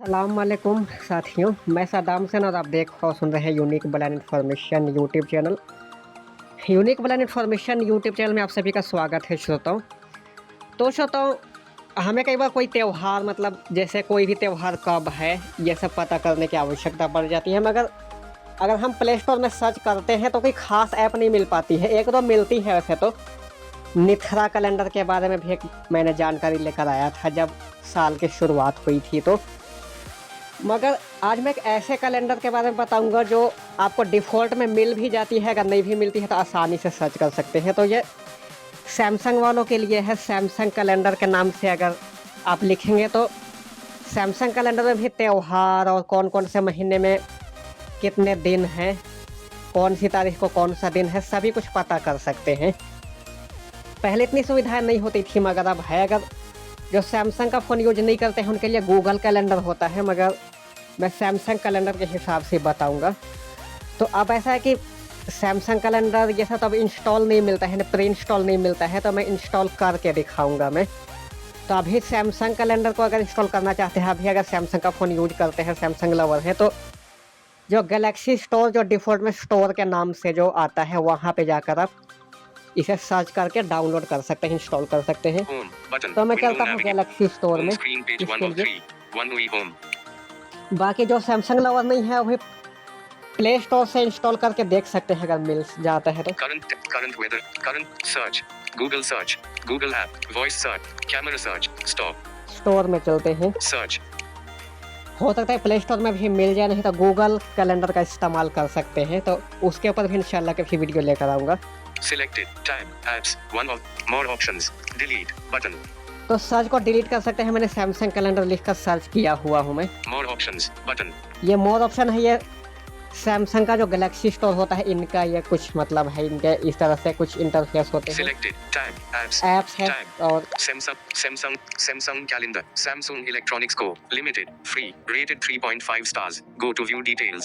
अस्सलामुअलैकुम साथियों, मैं सद्दाम हुसैन और आप सुन रहे हैं unique blind information YouTube channel. Unique blind information YouTube channel में आप सभी का स्वागत है श्रोताओं। तो श्रोताओं, हमें कई बार कोई त्यौहार मतलब जैसे कोई भी त्यौहार कब है ये सब पता करने की आवश्यकता पड़ जाती है, मगर अगर हम प्ले स्टोर में सर्च करते हैं तो कोई ख़ास ऐप नहीं मिल पाती है। एक दो मिलती है वैसे तो। निथरा कैलेंडर के बारे में भी एक मैंने जानकारी लेकर आया था जब साल की शुरुआत हुई थी तो। मगर आज मैं एक ऐसे कैलेंडर के बारे में बताऊंगा जो आपको डिफ़ॉल्ट में मिल भी जाती है, अगर नहीं भी मिलती है तो आसानी से सर्च कर सकते हैं। तो ये सैमसंग वालों के लिए है। सैमसंग कैलेंडर के नाम से अगर आप लिखेंगे तो सैमसंग कैलेंडर में भी त्यौहार और कौन कौन से महीने में कितने दिन हैं, कौन सी तारीख को कौन सा दिन है, सभी कुछ पता कर सकते हैं। पहले इतनी सुविधाएं नहीं होती थी, मगर अब है। अगर जो सैमसंग का फ़ोन यूज नहीं करते हैं उनके लिए गूगल कैलेंडर होता है, मगर मैं सैमसंग कैलेंडर के हिसाब से बताऊंगा। तो अब ऐसा है कि सैमसंग कैलेंडर जैसा तो अब इंस्टॉल नहीं मिलता है, प्री इंस्टॉल नहीं मिलता है, तो मैं इंस्टॉल करके दिखाऊंगा मैं। तो अभी सैमसंग कैलेंडर को अगर इंस्टॉल करना चाहते हैं, अभी अगर सैमसंग का फ़ोन यूज करते हैं, सैमसंग लवर हैं, तो जो गैलेक्सी स्टोर जो डिफ़ॉल्ट में स्टोर के नाम से जो आता है वहाँ पर जाकर आप इसे सर्च करके डाउनलोड कर सकते हैं, इंस्टॉल कर सकते हैं। तो मैं चलता हूँ गैलेक्सी स्टोर में इसके लिए। बाकी जो सैमसंग लवर नहीं है वही प्ले स्टोर से इंस्टॉल करके देख सकते हैं अगर मिल जाता है तो। Current weather, current search, Google search, Google app, voice search, camera search, store में चलते हैं। सर्च हो सकता है प्ले स्टोर में भी मिल जाए, नहीं तो गूगल कैलेंडर का इस्तेमाल कर सकते हैं। तो उसके ऊपर भी इंशाल्लाह कभी वीडियो लेकर आऊँगा। Selected tab apps one of more options delete button तो सर्च को डिलीट कर सकते हैं। मैंने सैमसंग कैलेंडर लिखकर सर्च किया हुआ हूँ मैं। more options button ये मोर ऑप्शन है। ये सैमसंग का जो गैलेक्सी स्टोर होता है इनका ये कुछ मतलब है, इनके इस तरह से कुछ इंटरफेस होते हैं। Selected tab apps है और Samsung calendar Samsung Electronics Co Limited free rated 3.5 stars go to view details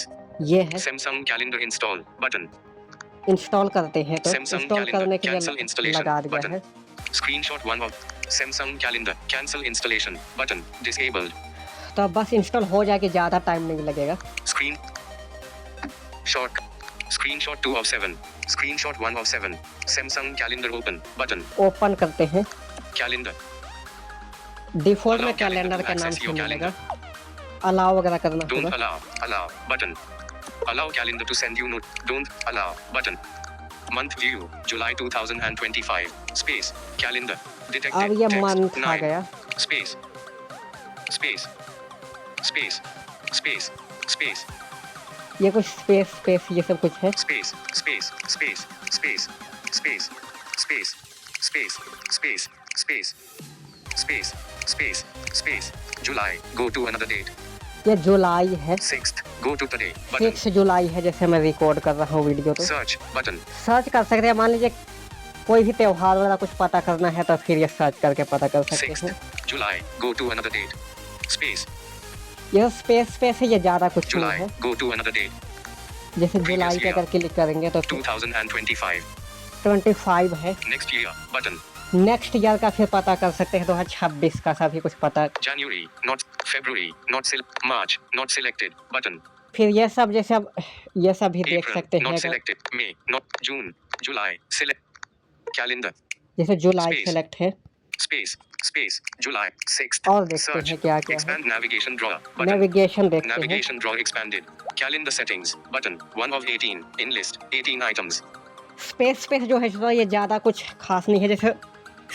ये है Samsung calendar install button install करते हैं तो Samsung इंस्टॉल करने के cancel लिए installation लगा दिया button है। screenshot one of Samsung calendar cancel installation button disabled तो अब बस इंस्टॉल हो जाएगी, ज़्यादा टाइम नहीं लगेगा। Screenshot 2 of 7 Screenshot 1 of 7 Samsung calendar open button open करते हैं। calendar डिफॉल्ट में कैलेंडर के नाम से मिलेगा। अलाउ वगैरह करना don't होगा। allow button allow calendar to send you note don't allow button month view July 2025 space calendar detected अब ये text मंथ आ 9 गया। space space space space space ये कुछ स्पेस ये सब कुछ है। space space space space space space space space space space space space July go to another date ये जुलाई है। 6th go to today button 6 जुलाई है जैसे मैं रिकॉर्ड कर रहा हूँ वीडियो तो। search button सर्च कर सकते हैं। मान लीजिए कोई भी त्यौहार वगैरह कुछ पता करना है तो फिर ये सर्च करके पता कर सकते 6th हैं। July go to another date space ये स्पेस है, ये ज़्यादा कुछ नहीं July है। go to another date जैसे जुलाई पे अगर क्लिक करेंगे तो 2025 25 है। next year button next year का फिर पता कर सकते हैं, 2026 का सभी कुछ पता। January not February not March not selected button फिर ये सब जैसे अब ये सब भी देख April सकते हैं not अगर selected May not June July select calendar जैसे जुलाई Space. सेलेक्ट है space July 6th और देखते search हैं क्या क्या है। expand navigation drawer button navigation देखते हैं। navigation drawer expanded calendar settings button 1 of 18 in list 18 items space जो है तो ये ज़्यादा कुछ खास नहीं है। जैसे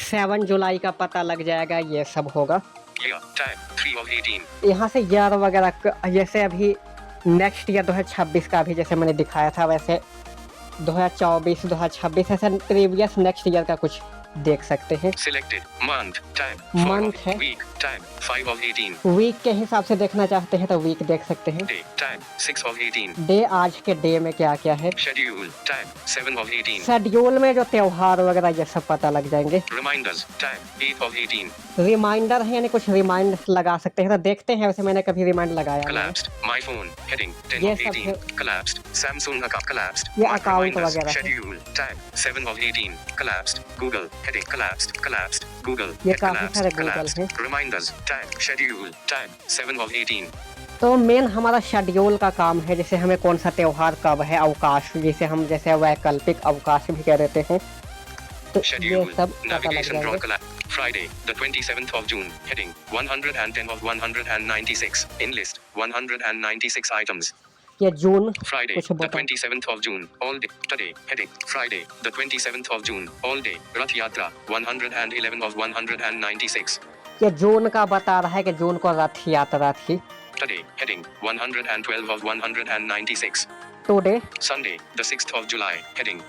7 जुलाई का पता लग जाएगा, ये सब होगा। year tab 3 of 18 यहाँ से ईयर वगैरह जैसे अभी नेक्स्ट ईयर 2026 का भी जैसे मैंने दिखाया था वैसे 2024 2026 ऐसे प्रीवियस नेक्स्ट ईयर का कुछ देख सकते हैं। selected month tab 4 Month of है। week tab 5 of 18 वीक के हिसाब से देखना चाहते हैं तो वीक देख सकते हैं। day tab 6 of 18 डे आज के डे में क्या क्या है। schedule tab 7 of 18 शेड्यूल में जो त्यौहार वगैरह ये सब पता लग जाएंगे। reminders tab 8 of 18 रिमाइंडर है, यानी कुछ रिमाइंड लगा सकते हैं तो देखते हैं। वैसे मैंने कभी रिमाइंड लगाया नहीं है। collapsed my phone heading 10 ये of सब 18 है। collapsed Samsung account collapsed ये mark account reminders वगैरह है। schedule tab 7 of 18 collapsed Google heading collapsed Google. ये Head काफी collapsed. सारे गूगल Collapsed. हैं। Reminders. Tab. Schedule. Tab. 7 of 18. तो मेन हमारा शेड्यूल का काम है, जैसे हमें कौन सा त्यौहार कब है, अवकाश जिसे हम जैसे वैकल्पिक अवकाश भी कह देते हैं, तो ये Schedule. सब पता लग Navigation draw जाएगा। collapse. Friday, the 27th of June. Heading 110 of 196. In list 196 items. ये जून Friday, कुछ the बता 27th of June. All day. Today. Heading Friday, the 27th of June. All day. Rath Yatra 111 of 196. ये जून का बता रहा है कि जून को रथ यात्रा थी। Today. Heading 112 of 196. Today Sunday, the 6th of July. Heading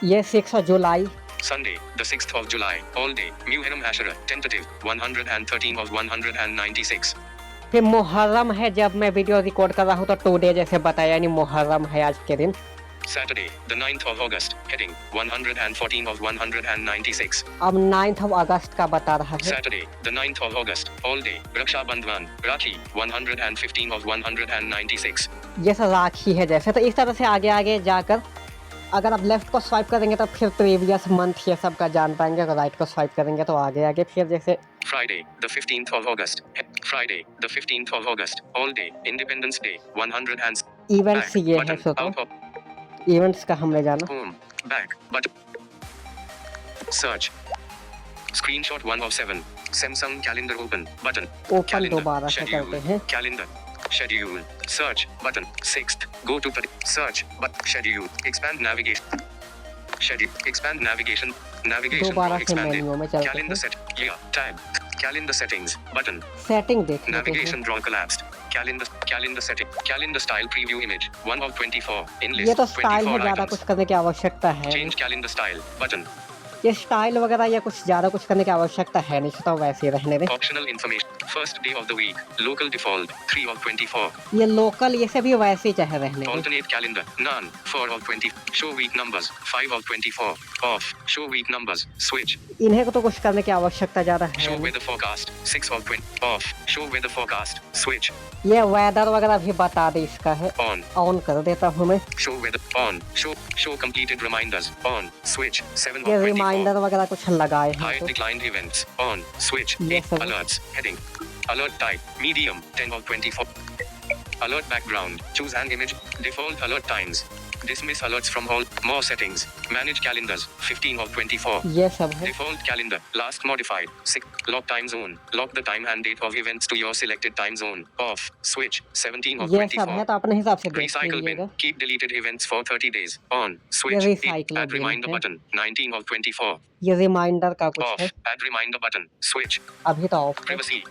ये 6 जुलाई। Sunday, the 6th of July. All day. Muharram Ashura. Tentative 113 of 196. फिर मुहर्रम है, जब मैं वीडियो रिकॉर्ड कर रहा हूँ तो टुडे जैसे बताया, यानी मुहर्रम है आज के दिन। Saturday, the 9th of August. Heading 114 of 196. अब 9 अगस्त का बता रहा है। Saturday, the 9th of August. All day. Raksha Bandhan. Rakhi 115 of 196. ये सब राखी है जैसे, तो इस तरह से आगे आगे जाकर अगर आप लेफ्ट को स्वाइप करेंगे तो फिर प्रीवियस मंथ ये सब का जान पाएंगे, अगर राइट को स्वाइप करेंगे तो आगे आगे फिर जैसे Friday, the 15th of August. Friday, the 15th of August. All day. Independence Day. 100 and events ये है। button. सोचो Out of इवेंट्स का हमने जाना। home. Back. Button. Search. Screenshot 1 of 7. Samsung calendar open. Button. Open Calendar. दोबारा से Schedule. करते हैं। Calendar. Schedule. Search. Button. 6th. Go to search. But schedule. Expand navigation. Schedule. Expand navigation. Navigation. दोबारा bar से expanded. Menu में चलते Calendar हैं। set. Yeah. Tab. Calendar settings. Button. Setting देख लेते हैं। Navigation drawer collapsed. Calendar setting. Calendar style preview image. 1 of 24. In list. ये तो स्टाइल है, 24 ज्यादा items. कुछ करने की आवश्यकता है। Change calendar style. Button. ये स्टाइल वगैरह या कुछ ज्यादा कुछ करने की आवश्यकता है नहीं, तो वैसे ही रहने दें। Optional information. First day of the week. Local default. 3 of 24. ये लोकल ये सब भी वैसे ही चाहे रहने दें। Alternate calendar. None. 4 of 20. Show week numbers. 5 of 24. Off. Show week numbers. Switch. इन्हें को तो कुछ करने की आवश्यकता ज्यादा है Show नहीं। weather forecast. 6 of 20. Off. Show weather forecast. Switch. ये वेदर वगैरह भी बता दे इसका है। On. ऑन कर देता हूँ मैं। Show weather. On. Show completed reminders. On. Switch. 7 ये of 24. रिमाइंडर वगैरह कुछ लगाए हैं Hide तो declined events. On. Switch. Yes, sir. Alerts. Heading. Alert type. Medium. 10 of 24. Alert background. Choose an image. Default alert times. Dismiss alerts from all. More settings. Manage calendars. 15 of 24. ये सब है। Default calendar. Last modified. Lock time zone. Lock the time and date of events to your selected time zone. Off. Switch. 17 of ये सब है 24. तो अपने हिसाब से देख Recycle लीजिएगा। bin. Keep deleted events for 30 days. On. Switch. recycle Add bin reminder है। button. 19 of 24. ये रिमाइंडर का कुछ Off. है। Add reminder button. Switch. अभी तो ऑफ है। Privacy.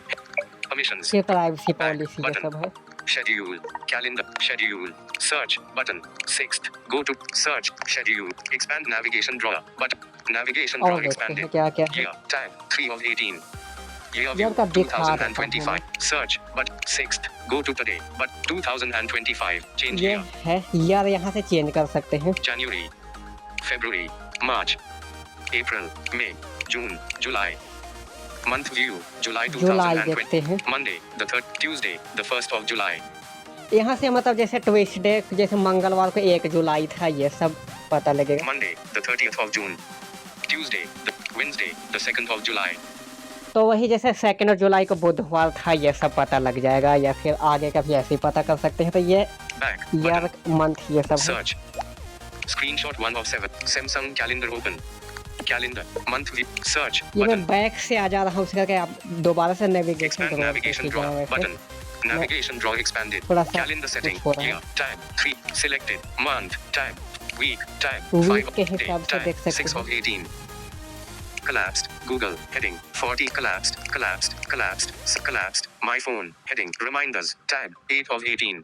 Permissions. ये प्राइवेसी Back पॉलिसी ये button. सब है। Schedule. Calendar. Schedule. Search. Button. 6th. Go to search. Schedule. Expand navigation drawer. Button. Navigation और drawer देखते हैं expanded. क्या क्या है। Year. Tab. 3 of 18. Year ये view. उनका दिखा रहा था 2025. Search. But 6th. Go to today. But 2025. Change ये year. है यार, यहाँ से चेंज कर सकते हैं। January. February. March. April. May. June. July. Month view. July जुलाई 2020. देखते हैं। Monday. The 3rd. Tuesday. The 1st of July. यहाँ से मतलब जैसे ट्यूसडे जैसे मंगलवार को 1 जुलाई था, ये सब पता लगेगा। Monday, the 30th of June. Tuesday, Wednesday, the 2nd of July. तो वही जैसे 2 जुलाई को बुधवार था, ये सब पता लग जाएगा, या फिर आगे का भी ऐसे ही पता कर सकते हैं। तो ये Back. Year Button. मंथ ये सब है। Search. Screenshot 1 of 7. Samsung calendar open. Calendar. Month view. Search. ये मैं Button. बैक से आ जा रहा हूँ, उसका क्या आप दोबारा से navigation Expand navigation drawer. Button. Navigation drawer expanded. थोड़ा सा Calendar setting. कुछ हो रहा है। Year. Tab. 3. Selected. Month. Tab. Week. Tab. Week 5 के of day. हिसाब से Tab. देख सकते 6 हैं। of 18. Collapsed. Google. Heading. 40. Collapsed. Collapsed. Collapsed. Collapsed. My phone. Heading. Reminders. Tab. 8 of 18.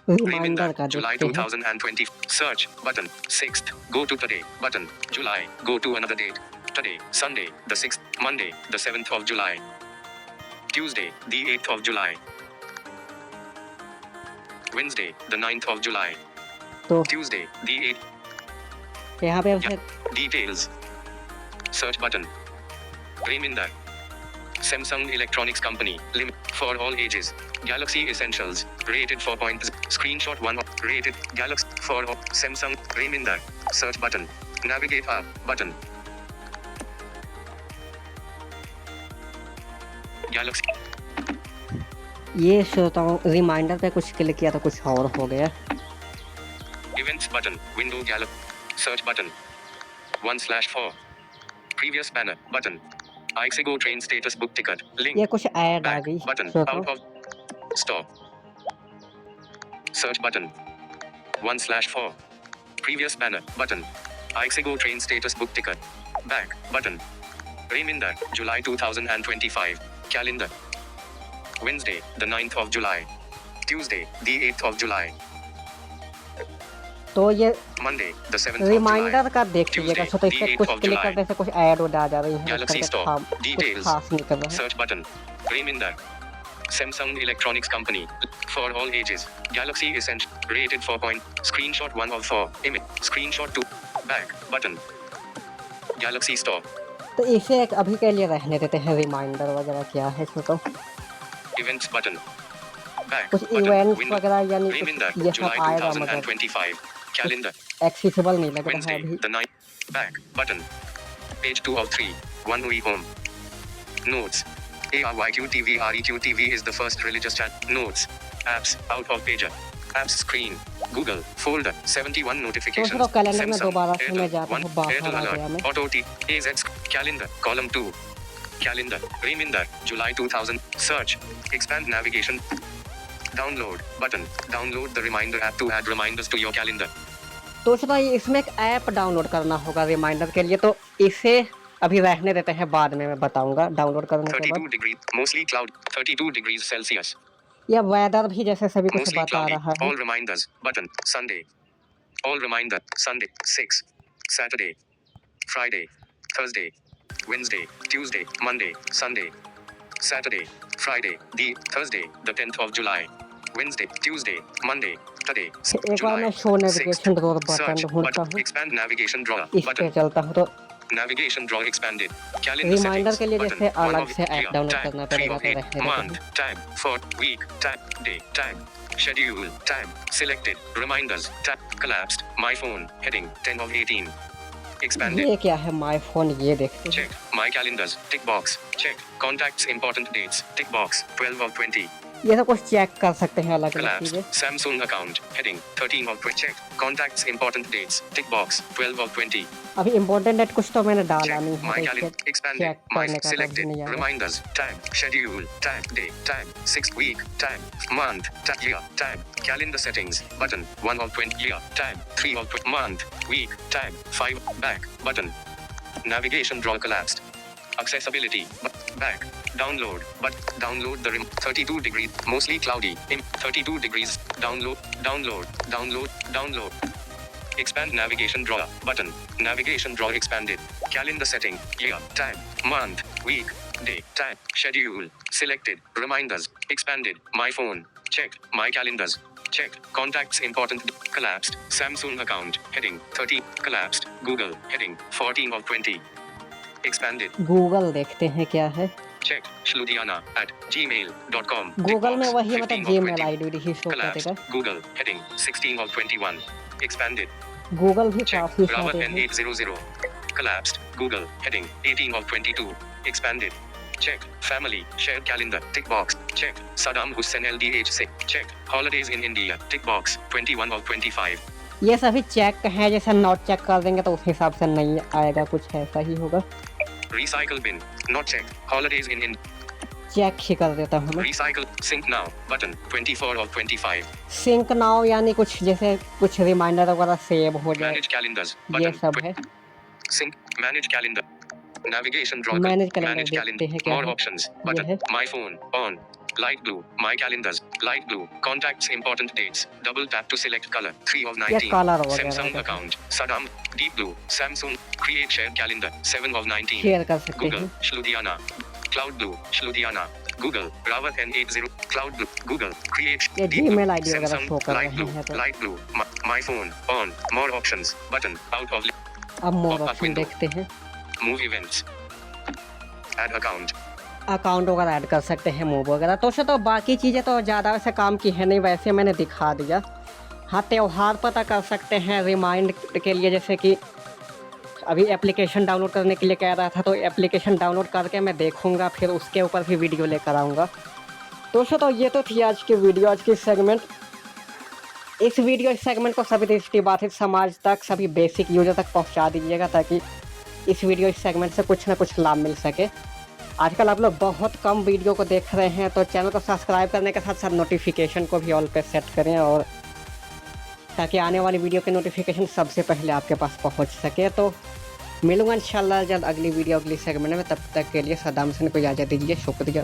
Reminder का July देखते हैं। 2020. Search. Button. 6th. Go to today. Button. July. Go to another date. Today. Sunday. The 6th. Monday. The 7th of July. Tuesday. The 8th of July. Wednesday. The 9th of July. तो Tuesday. The 8th. यहाँ पे उसे Details. Search button. Reminder. Samsung Electronics Company. For all ages. Galaxy Essentials. Rated 4 points. Screenshot 1 of rated Galaxy for all. Samsung. Reminder. Search button. Navigate up button. Galaxy. ये श्रोताओं reminder पे कुछ click किया तो कुछ और हो गया। Events button. Window Galaxy. Search button. 1/4. Previous banner button. ixigo train status book ticket. Link. ये कुछ ऐड आ Back गई button. श्रोताओं। Out of stop. Search button. 1/4. Previous banner button. ixigo train status book ticket. Back button. Reminder. July 2025. Calendar. Wednesday, the 9th of July. Tuesday, the 8th of July. तो ये Monday, the 7th of July. Reminder का देख लीजिएगा Tuesday, तो इस the पे 8th कुछ of click July. करने से कुछ ऐड उड़ आ जा रही है, Galaxy कुछ Store. कुछ Details. खास नहीं कर रहा है। Search button. Reminder. Samsung Electronics Company. For all ages. Galaxy Essential. Rated 4 point. Screenshot 1 of 4. Image. Screenshot 2. Back button. Galaxy Store. तो इसे एक अभी के लिए रहने देते हैं, रिमाइंडर वगैरह क्या है श्रोताओ। Events button. Back कुछ button. Events Window. वगैरह यानी Reminder. कुछ ये सब July आएगा, मतलब 2025. Calendar. एक्सेसिबल नहीं लग रहा है Wednesday, अभी। the 9th. Back button. Page 2 of 3. 1 week home. Notes. ARYQTV is the first religious chat. Notes. Apps. Out of pager. Apps screen. Google. Folder. 71 notifications. दूसरा कैलेंडर में Samsung. दोबारा से मैं Airtel. जाता 1. हूँ, बाहर Airtel आ गया alert. मैं। Auto T. AZ. Calendar. Column 2. Calendar. Reminder. July 2000. Search. Expand navigation. Download. Button. Download the reminder app to add reminders to your calendar. दूसरा ये इसमें एक ऐप डाउनलोड करना होगा रिमाइंडर के लिए, तो इसे अभी रहने देते हैं, बाद में मैं बताऊंगा डाउनलोड करने के 32 बाद। degrees. Mostly cloud. 32 degrees Celsius. यह वेदर भी जैसे सभी कुछ Mostly बता cloudy. रहा है। All reminders. Button. Sunday. All reminder. Sunday. 6. Saturday. Friday. Thursday. Wednesday. Tuesday. Monday. Sunday. Saturday. Friday. The Thursday. The 10th of July. Wednesday. Tuesday. Monday. Today. एक बार मैं show navigation drawer button Search. ढूंढता Button. हूँ, Expand navigation drawer. इस पे Button. चलता हूँ तो Navigation drawer expanded. Calendar reminder settings. के लिए Button. जैसे 1 अलग of से ऐप year. Download Tab. करना 3 पड़ेगा, of तो 8. रहने देते Month. हैं। Tab. 4. Week. Tab. Day. Tab. Schedule. Tab. Selected. Reminders. Tab. Collapsed. My phone. Heading. 10 of 18. Expanded. ये क्या है माय फोन, ये देखते हैं। Check. My calendars. Tick box. Check. Contacts important dates. Tick box. 12 of 20. ये सब कुछ चेक कर सकते हैं अलग अलग Collapsed. चीजें। Samsung account. Heading. 13 of 20. Check. Contacts important dates. Tick box. 12 of 20. अभी इम्पोर्टेंट डेट कुछ तो मैंने डाला Check. नहीं My है, तो calendar. इसे Expanded. चेक My करने का selected. नहीं आ रहा। Reminders. Tab. Schedule. Tab. Day. Tab. 6 week. Tab. Month. Tab. Year. Tab. Calendar settings. Button. 1 of 20. Year. Tab. 3 of 20. Month. Week. Tab. 5. Back. Button. Navigation drawer collapsed. Accessibility. Back. Download. But download the 32 degrees. Mostly cloudy. 32 degrees. Download. Download. Download. Download. Expand navigation drawer. Button. Navigation drawer expanded. Calendar setting. Year. Tab. Month. Week. Day. Tab. Schedule. Selected. Reminders. Expanded. My phone. Checked. My calendars. Checked. Contacts important. Collapsed. Samsung account. Heading. 30. Collapsed. Google. Heading. 14 of 20. Expanded. Google देखते हैं क्या है। Checked. Shludiana at gmail.com. Google में वही मतलब 15 of Gmail 20. ID he show Collapsed. करेगा। Google. Heading. 16 of 21. Expanded. Google भी Check. काफी Rawat सारे हैं। N800. Collapsed. Google. Heading. 18 of 22. Expanded. Check. Family. Share calendar. Tick box. Check. Saddam Hussein LDH6. Check. Holidays in India. Tick box. 21 of 25. ये सभी check है, जैसे not check कर देंगे तो उस हिसाब से नहीं आएगा, कुछ ऐसा ही होगा। Recycle bin. Not checked. Holidays in India. Check ही कर देता हूँ मैं। Recycle. Sync now. Button. 24 of 25. Sink now यानी कुछ जैसे कुछ रिमाइंडर वगैरह सेव हो जाए, Manage calendars. ये Button. सब है। Sync. Manage calendar. Navigation drawer. Manage calendar Manage देखते calendar. हैं क्या More है। options. ये Button. है। My phone. On. Light blue. My calendars. Light blue. Contacts important dates. Double tap to select color. 3 of ये 19. Colour वगैरह Samsung का account. Saddam. Deep blue. Samsung. Create share calendar. 7 of 19. Share कर सकते Google. हैं। Shludiana. Cloud blue. Shludiana. Google. Rawat N80. Cloud blue. Google. Create. ये Deep blue. Gmail ID वगैरह Samsung. Show कर Light रहे blue. हैं, तो Light blue. My phone. On. More options. Button. Out of. अब मोर Pop-up ऑप्शन window. देखते हैं। Move events. Add account. Account वगैरह ऐड कर सकते हैं, मूव वगैरह। तो बाकी चीज़ें तो ज़्यादा वैसे काम की है नहीं, वैसे मैंने दिखा दिया। हाँ, त्यौहार पता कर सकते हैं रिमाइंड के लिए, जैसे कि अभी एप्लीकेशन डाउनलोड करने के लिए कह रहा था, तो एप्लीकेशन डाउनलोड करके मैं देखूँगा, फिर उसके ऊपर भी वीडियो लेकर आऊँगा। तो ये तो थी आज की वीडियो, आज की सेगमेंट। इस सेगमेंट को सभी दृष्टिबाधित समाज तक, सभी बेसिक यूजर तक पहुंचा दीजिएगा, ताकि इस सेगमेंट से कुछ ना कुछ लाभ मिल सके। आजकल आप लोग बहुत कम वीडियो को देख रहे हैं, तो चैनल को सब्सक्राइब करने के साथ साथ नोटिफिकेशन को भी ऑल पे सेट करें, और ताकि आने वाली वीडियो के नोटिफिकेशन सबसे पहले आपके पास पहुंच सके। तो मिलूंगा इंशाल्लाह जल्द अगली वीडियो, अगली सेगमेंट में। तब तक के लिए सद्दाम हुसैन को इजाज़त दीजिए। शुक्रिया।